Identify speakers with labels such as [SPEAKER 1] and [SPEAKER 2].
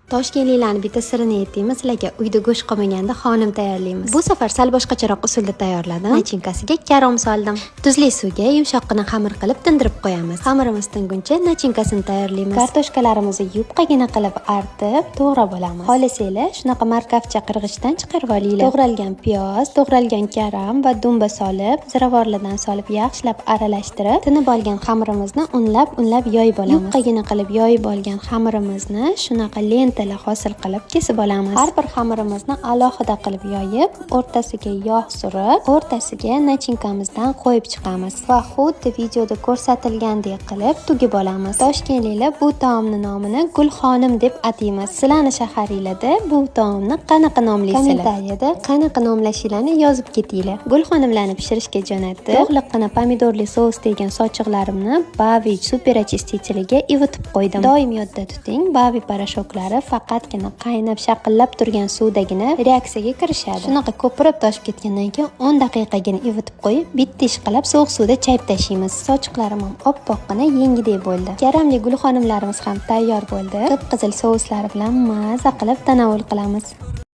[SPEAKER 1] Toshkentliklarning bitta sirini aytaymi, sizlarga uyda go'sht qolmaganda xonim tayyorlaymiz. Bu safar sal boshqacharoq usulda tayyorladim. Nachinkasiga karom soldim. Tuzli suvga yumshoqqina xamir qilib tindirib qo'yamiz. Xamirimiz tinguncha nachinkasini tayyorlaymiz. Kartoshkalarimizni yupqagina qilib artib, to'g'rab olamiz. Xohlasanglar shunaqa markavcha qirg'ichdan chiqarib olinglar. To'g'ralgan piyoz, to'g'ralgan karam va dumba solib, ziravorlardan solib yaxshilab aralashtirib, tinib olgan xamirimizni unlab yoyib olamiz. Yupqagina qilib yoyib olgan xamirimizni shunaqa lentalar hosil qilib kesib olamiz. Har bir xamirimizni alohida qilib yoyib, o'rtasiga yog' surib, o'rtasiga nachinkamizdan qo'yib chiqamiz va xuddi videoda ko'rsatilgandek qilib tugib olamiz. Toshkentliklar bu taomning nomini Gulxonim deb ataymiz. Sizlarning shaharinglarda bu taomni qanaqa nomlaysizlar? Kommentariyada qanaqa nomlashinglarni yozib ketinglar. Gulxonimlarni pishirishga jo'natdi. To'g'liqqina pomidorli sous degan sochiqlarimni Bavi super очистительga ivitib qo'ydim. Doim yodda tuting, Bavi parashoklari faqatgina qaynab shaqillab turgan suvdagina reaksiyaga kirishadi. Shunaqa ko'pirib toshib ketgandan keyin 10 daqiqagina ivitib qo'yib, bitta ish qilib sovuq suvda chayib tashlaymiz. Sochiqlarim ham oppoqqina yengidek bo'ldi. Karamli gulxonimlarimiz ham tayyor bo'ldi. Qip-qizil souslari bilan maza qilib tanovul qilamiz.